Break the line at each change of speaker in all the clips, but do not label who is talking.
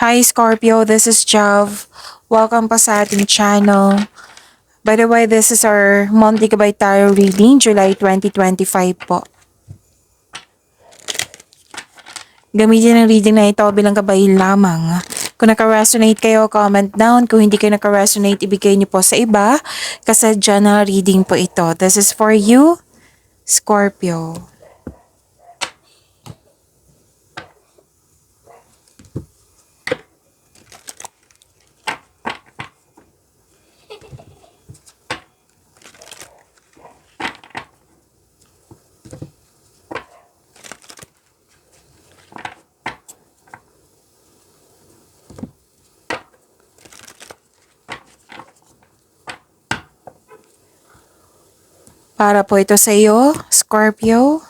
Hi Scorpio, this is Jav. Welcome pa sa ating channel. By the way, this is our monthly Gabay Tarot reading, July 2025 po. Gamitin ang reading na ito bilang gabay lamang. Kung naka-resonate kayo, comment down. Kung hindi kayo naka-resonate, ibigay niyo po sa iba. Kasadya na reading po ito. This is for you, Scorpio. Para po ito sa iyo, Scorpio.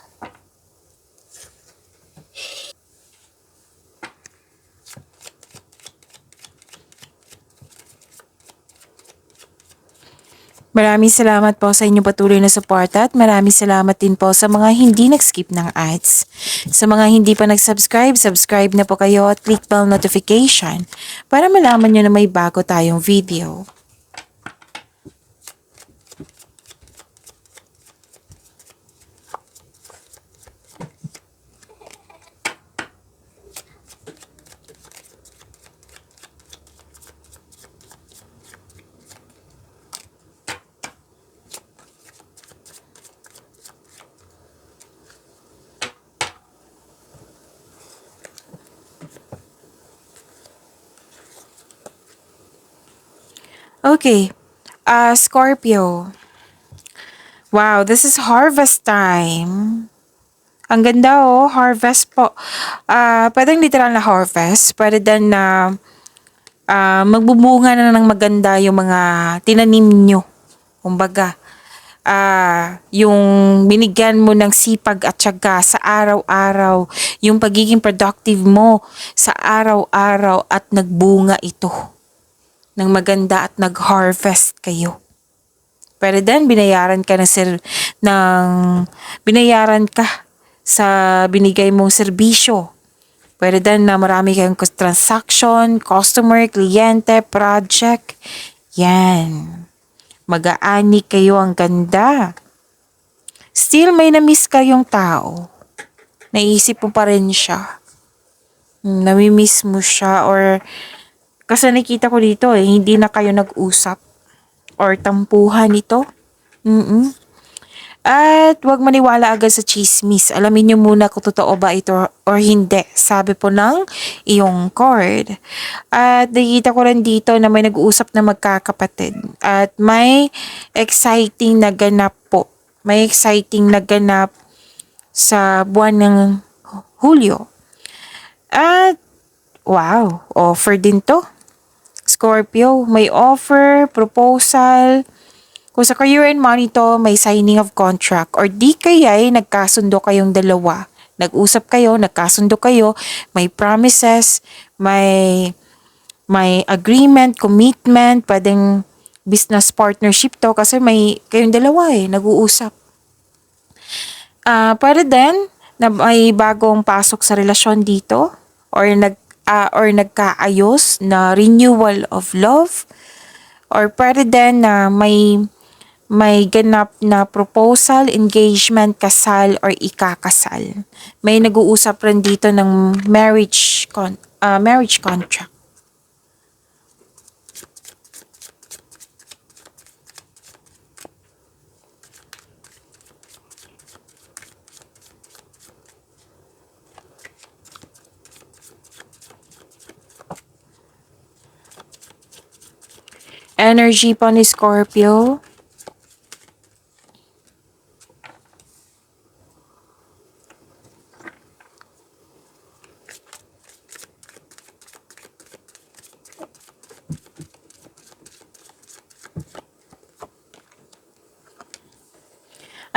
Maraming salamat po sa inyong patuloy na suporta at maraming salamat din po sa mga hindi nag-skip ng ads. Sa mga hindi pa nag-subscribe, subscribe na po kayo at click bell notification para malaman nyo na may bago tayong video. Okay, Scorpio. Wow, this is harvest time. Ang ganda harvest po. Pwedeng literal na harvest. Pwede din na magbubunga na ng maganda yung mga tinanim nyo. Kumbaga, yung binigyan mo ng sipag at tiyaga sa araw-araw, yung pagiging productive mo sa araw-araw at nagbunga ito ng maganda at nag-harvest kayo. Pero then, binayaran ka binayaran ka sa binigay mong serbisyo. Pwede din na marami kayong transaction, customer, kliyente, project. Yan. Mag-aani kayo, ang ganda. Still, may na-miss kayong tao. Naisip mo pa rin siya. Nami-miss mo siya or kasi nakita ko dito hindi na kayo nag-usap or tampuhan ito. At huwag maniwala agad sa chismis. Alamin niyo muna kung totoo ba ito or hindi. Sabi po ng iyong card. At nakikita ko rin dito na may nag-uusap na magkakapatid. At may exciting na ganap po. May exciting na ganap sa buwan ng Hulyo. At wow, offer din to. Scorpio, may offer, proposal. Kung sa career and money to, may signing of contract. Or di kaya'y nagkasundo kayong dalawa. Nag-usap kayo, nagkasundo kayo, may promises, may agreement, commitment, pwedeng business partnership to kasi may kayong dalawa nag-uusap. Pwede din na may bagong pasok sa relasyon dito or nagkaayos na renewal of love or pwede din na may ganap na proposal, engagement, kasal, or ikakasal. May nag-uusap rin dito ng marriage contract. Energy po ni Scorpio.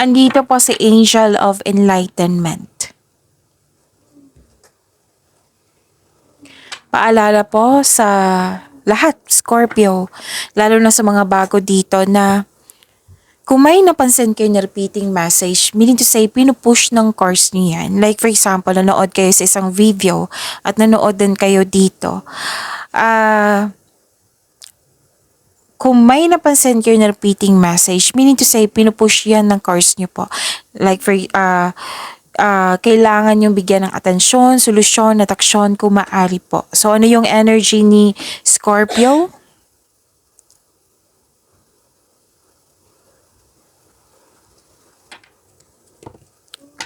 Andito po si Angel of Enlightenment. Paalala po sa lahat, Scorpio, lalo na sa mga bago dito na Kung may napansin kayo na repeating message, meaning to say, pinupush ng course niyo yan. Like for example, nanood kayo sa isang video at nanood din kayo dito. Kung may napansin kayo na repeating message, meaning to say, pinupush yan ng course niyo po. Like for, kailangan yung bigyan ng atensyon, solusyon, at aksyon kung maaari po. So, ano yung energy ni Scorpio?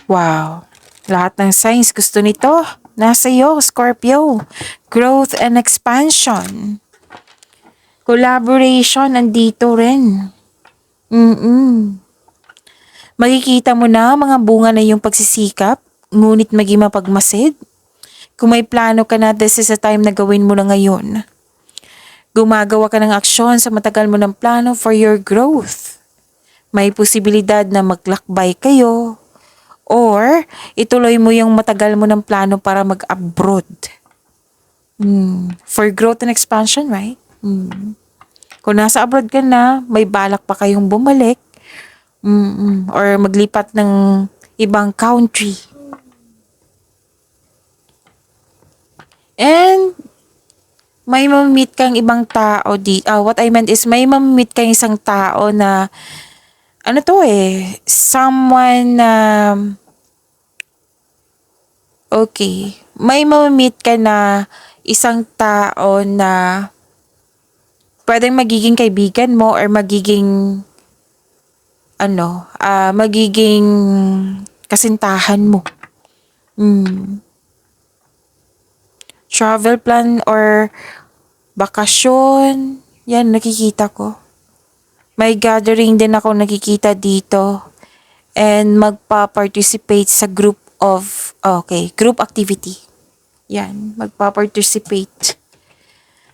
Wow. Lahat ng signs gusto nito. Nasa iyo, Scorpio. Growth and expansion. Collaboration, nandito rin. Makikita mo na mga bunga na yung pagsisikap, ngunit maging mapagmasid. Kung may plano ka na, this is the time na gawin mo na ngayon. Gumagawa ka ng aksyon sa matagal mo ng plano for your growth. May posibilidad na maglakbay kayo or ituloy mo yung matagal mo ng plano para mag-abroad. For growth and expansion, right? Kung nasa abroad ka na, may balak pa kayong bumalik or maglipat ng ibang country. And may mamit kang ibang tao what I meant is may mamit kang isang tao na ano to someone na okay, may mamit ka na isang tao na pwedeng magiging kaibigan mo or magiging magiging kasintahan mo. Travel plan or bakasyon, yan nakikita ko. May gathering din ako nakikita dito and magpa-participate sa group activity. Yan, magpa-participate.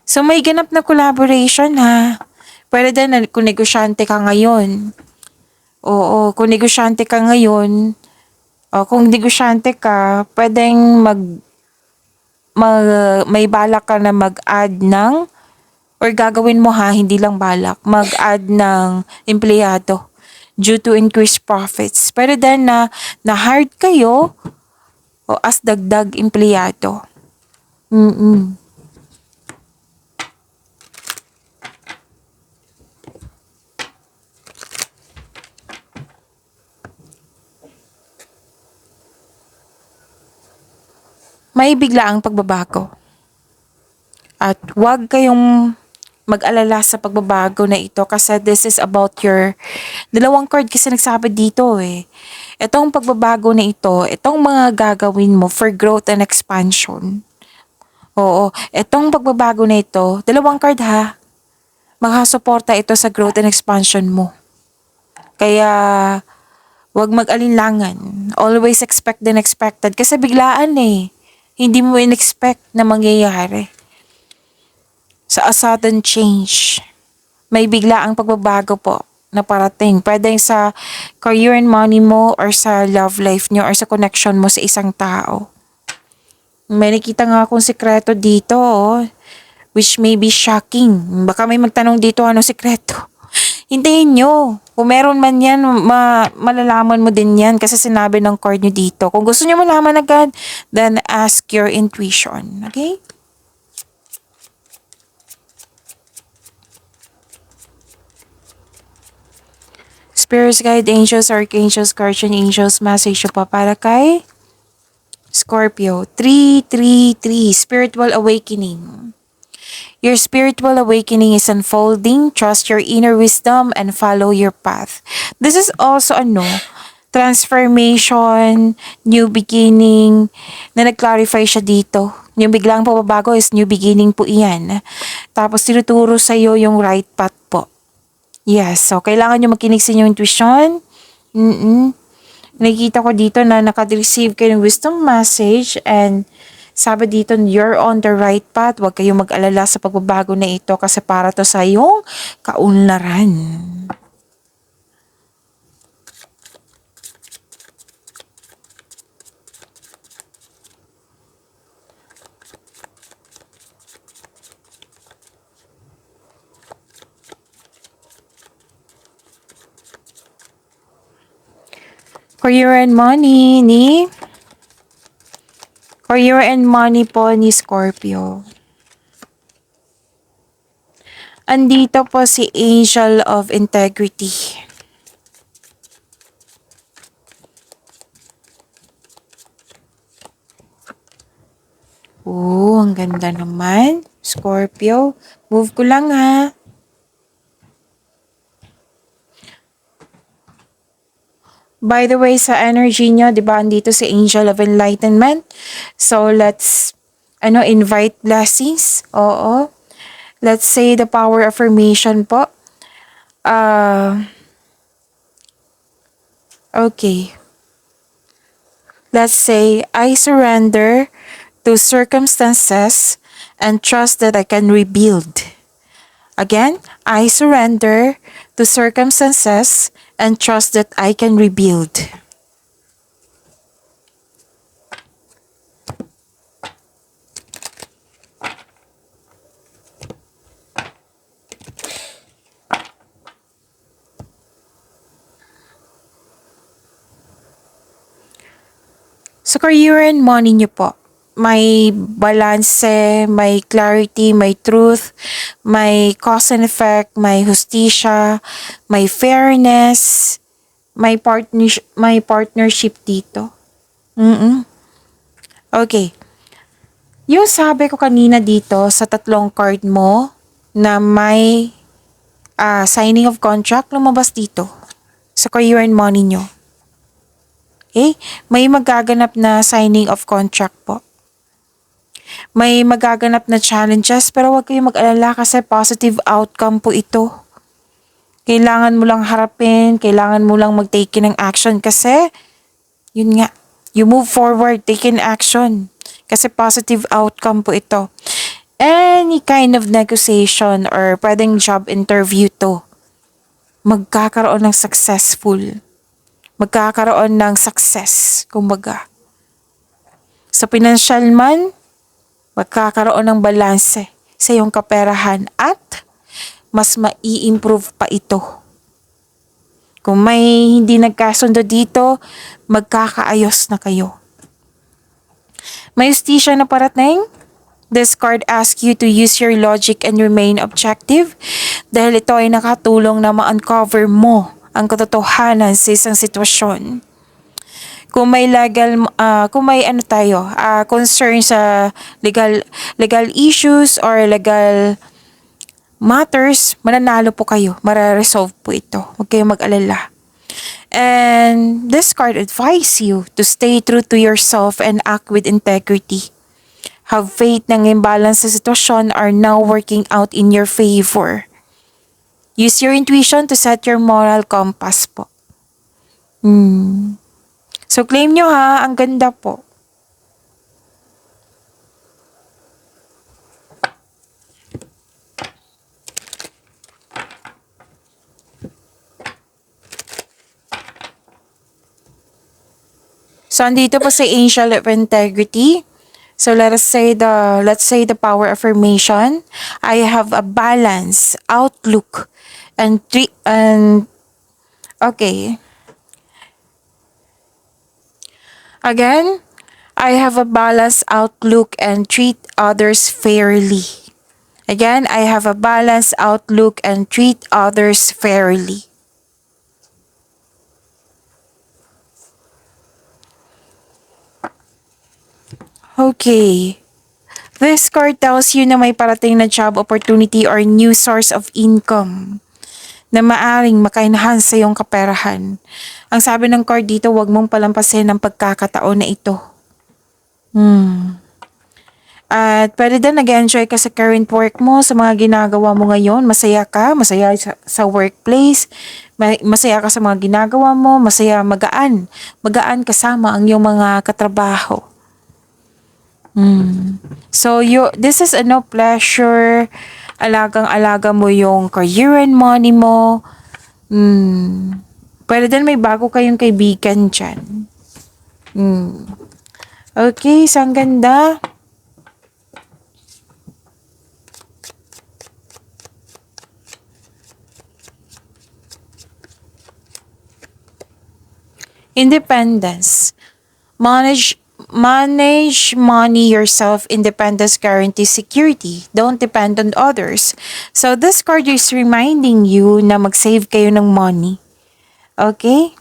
So may ganap na collaboration ha. Pwede din kung negosyante ka ngayon. Oo, kung negosyante ka ngayon, kung negosyante ka, pwedeng may balak ka na mag-add ng or gagawin mo hindi lang balak, mag-add ng empleyado due to increased profits. Pero then na-hired kayo as dagdag empleyado. May biglaang pagbabago. At huwag kayong mag-alala sa pagbabago na ito kasi this is about your dalawang card kasi nagsabi dito Itong pagbabago na ito, itong mga gagawin mo for growth and expansion. Oo, itong pagbabago na ito, dalawang card makasuporta ito sa growth and expansion mo. Kaya huwag mag-alinlangan. Always expect the unexpected kasi biglaan Hindi mo in-expect na mangyayari. Sa a sudden change, may biglaang pagbabago po na parating. Pwede sa career and money mo or sa love life niyo or sa connection mo sa isang tao. May nakita nga akong sikreto dito which may be shocking. Baka may magtanong dito anong sikreto. Hintayin nyo. Kung meron man yan, malalaman mo din yan kasi sinabi ng card nyo dito. Kung gusto nyo malaman agad, then ask your intuition. Okay? Spirits, guide, angels, archangels, guardian angels, message pa para kay Scorpio. 333, spiritual awakening. Your spiritual awakening is unfolding. Trust your inner wisdom and follow your path. This is also transformation, new beginning, na nag-clarify siya dito. Yung biglang pababago is new beginning po iyan. Tapos tinuturo sa iyo yung right path po. Yes, so kailangan nyo makinig sa inyong intuition. Nakikita ko dito na naka-receive kayo ng wisdom message and sabi dito, you're on the right path. Huwag kayong mag-alala sa pagbabago na ito kasi para to sa iyong kaunlaran. Career and money ni Career and money po ni Scorpio. Andito po si Angel of Integrity. Ang ganda naman. Scorpio, move ko lang ha. By the way, sa energy nyo, di ba, andito si Angel of Enlightenment. So, let's, invite blessings. Oo. Let's say the power affirmation po. Okay. Let's say, I surrender to circumstances and trust that I can rebuild. Again, I surrender to circumstances and trust that I can rebuild. Sa career and money nyo po, may balance, may clarity, may truth, may cause and effect, may justisya, may fairness, may partnership dito. Okay. Yung sabi ko kanina dito sa tatlong card mo na may signing of contract, lumabas dito sa career and money nyo. Okay? May magaganap na signing of contract po. May magaganap na challenges pero huwag kayong mag-alala kasi positive outcome po ito. Kailangan mo lang harapin, kailangan mo lang mag-take ng action kasi yun nga, you move forward, take in action. Kasi positive outcome po ito. Any kind of negotiation or pwedeng job interview to, magkakaroon ng successful. Magkakaroon ng success, kumbaga. Sa financial man, magkakaroon ng balanse sa iyong kaperahan at mas mai-improve pa ito. Kung may hindi nagkasundo dito, magkakaayos na kayo. May justisya na parating. This card asks you to use your logic and remain objective dahil ito ay nakatulong na ma-uncover mo ang katotohanan sa isang sitwasyon. Kung may concern sa legal issues or legal matters, mananalo po kayo. Mararesolve po ito. Huwag kayong mag-alala. And this card advises you to stay true to yourself and act with integrity. Have faith na imbalance sa sitwasyon are now working out in your favor. Use your intuition to set your moral compass po. So claim nyo ha, ang ganda po. So andito po sa Angel of Integrity. So let's say the power affirmation. I have a balance, outlook, okay. Again, I have a balanced outlook and treat others fairly. Again, I have a balanced outlook and treat others fairly. Okay. This card tells you na may parating na job opportunity or new source of income na maaring maka-enhance sa iyong kaperahan. Ang sabi ng card dito, huwag mong palampasin ang pagkakataon na ito. At pwede din nag-enjoy ka sa current work mo, sa mga ginagawa mo ngayon. Masaya ka, masaya sa workplace, masaya ka sa mga ginagawa mo, masaya, magaan. Magaan kasama ang iyong mga katrabaho. So, this is pleasure. Alagang-alaga mo yung career and money mo. Pwede din may bago kayong kaibigan dyan. Okay, so ang ganda. Independence. Manage money yourself. Independence guarantees security. Don't depend on others. So this card is reminding you na mag-save kayo ng money. Okay?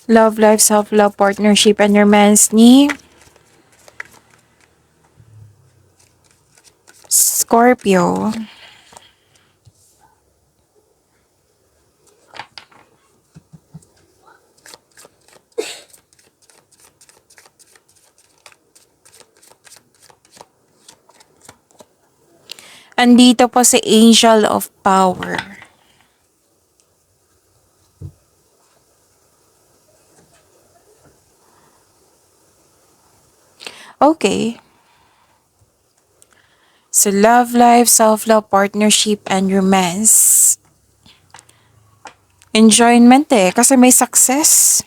Love life, self-love, partnership, and romance ni Scorpio. Andito po si Angel of Power. Okay. So love life, self-love, partnership, and romance. Enjoyment kasi may success.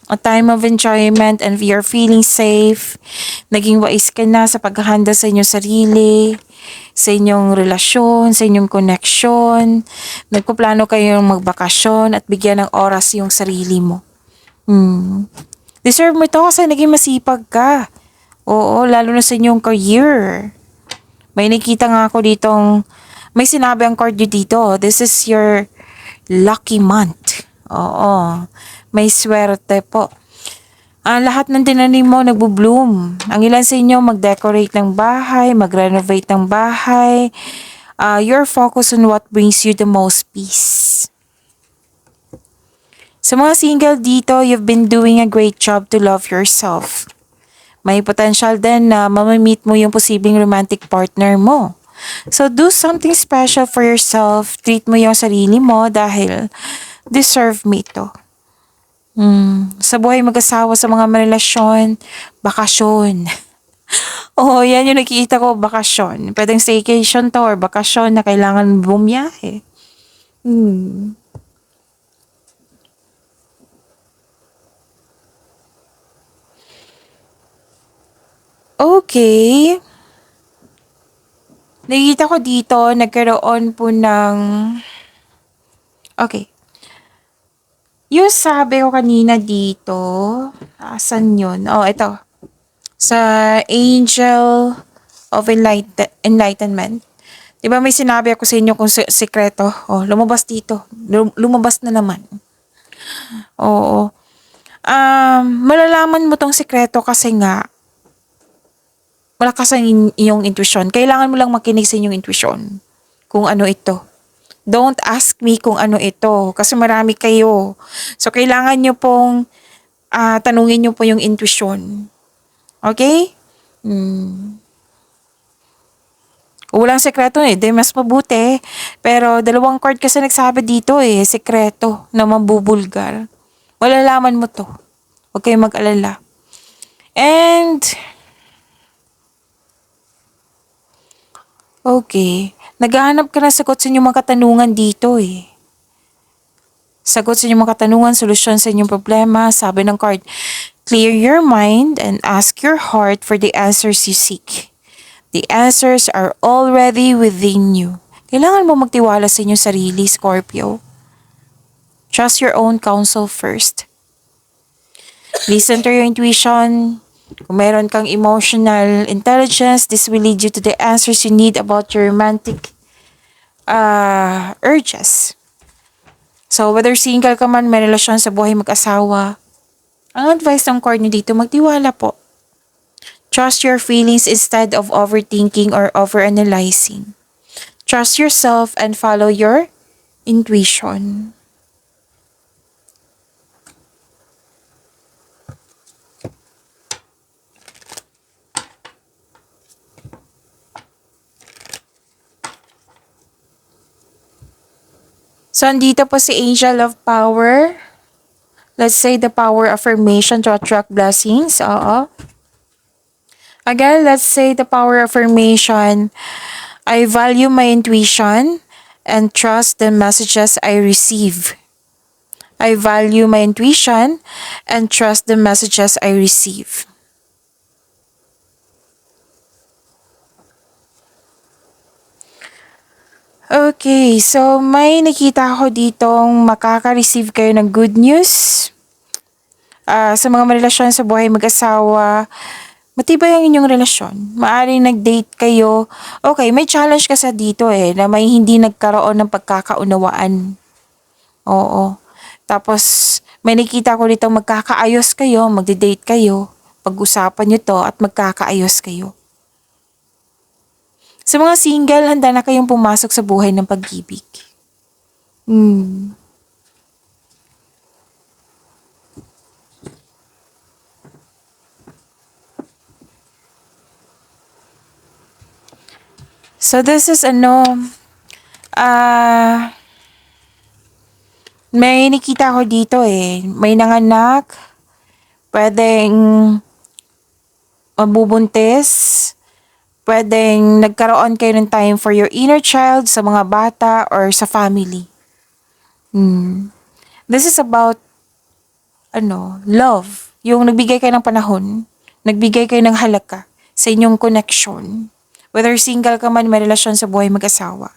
A time of enjoyment and you're feeling safe. Naging wais ka na sa paghahanda sa inyong sarili, sa inyong relasyon, sa inyong connection. Nagpaplano kayong magbakasyon at bigyan ng oras yung sarili mo. Deserve mo ito kasi naging masipag ka. Oo, lalo na sa inyong career. May nakita nga ako ditong, may sinabi ang card nyo dito. This is your lucky month. Oo. May swerte po. Lahat ng tinanim mo nagbo-bloom. Ang ilan sa inyo mag-decorate ng bahay, mag-renovate ng bahay. You're focused on what brings you the most peace. Sa mga single dito, you've been doing a great job to love yourself. May potential din na mamamit mo yung posibleng romantic partner mo. So do something special for yourself. Treat mo yung sarili mo dahil deserve mo ito. Sa buhay mag-asawa, sa mga relasyon, bakasyon. Oo, yan yung nakikita ko, bakasyon. Pwedeng staycation to or bakasyon na kailangan bumiyahe. Okay. Nakikita ko dito, nagkaroon po ng... Okay. Yung sabi ko kanina dito, asan yun? Oh, ito. Sa Angel of Enlightenment. Diba may sinabi ako sa inyo kung sekreto? Oh, lumabas dito. Lumabas na naman. Oo. Malalaman mo tong sekreto kasi nga, malakas ang iyong intuition. Kailangan mo lang makinig sa inyong intuition. Kung ano ito. Don't ask me kung ano ito. Kasi marami kayo. So, kailangan nyo pong tanungin nyo po yung intuition. Okay? Kung walang sekreto di mas mabuti. Pero dalawang card kasi nagsabi dito sekreto na mabubulgar. Malalaman mo to. Huwag kayong mag-alala. And, okay. Naghahanap ka ng sagot sa inyong mga katanungan dito Sagot sa inyong mga katanungan, solusyon sa inyong problema. Sabi ng card, clear your mind and ask your heart for the answers you seek. The answers are already within you. Kailangan mo magtiwala sa inyong sarili, Scorpio. Trust your own counsel first. Listen to your intuition. Kung meron kang emotional intelligence, this will lead you to the answers you need about your romantic urges. So, whether single ka man, may relasyon sa buhay mag-asawa, ang advice ng card nyo dito, magtiwala po. Trust your feelings instead of overthinking or overanalyzing. Trust yourself and follow your intuition. So, andito po si Angel of Power. Let's say the power affirmation to attract blessings. Oo. Again, let's say the power affirmation. I value my intuition and trust the messages I receive. I value my intuition and trust the messages I receive. Okay, so may nakita ako ditong makaka-receive kayo ng good news. Sa mga relasyon sa buhay mag-asawa, matibay ang inyong relasyon. Maaring nag-date kayo. Okay, may challenge kasi dito na may hindi nagkaroon ng pagkakaunawaan. Oo. Tapos, may nakita ko dito magkakaayos kayo, magde-date kayo. Pag-usapan nyo to at magkakaayos kayo. Sa mga single, handa na kayong pumasok sa buhay ng pag-ibig. So this is may nakita ko dito may nanganak, pwedeng mabubuntis, pwedeng nagkaroon kayo ng time for your inner child sa mga bata or sa family. This is about love. Yung nagbigay kayo ng panahon, nagbigay kayo ng halaga sa inyong connection. Whether single ka man, may relasyon sa buhay mag-asawa.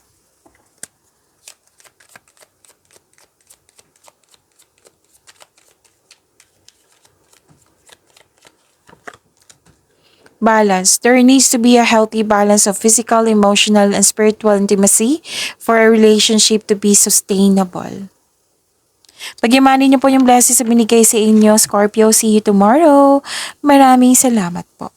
Balance. There needs to be a healthy balance of physical, emotional, and spiritual intimacy for a relationship to be sustainable. Pagyamanin niyo po yung blessings na binigay sa inyo, Scorpio. See you tomorrow. Maraming salamat po.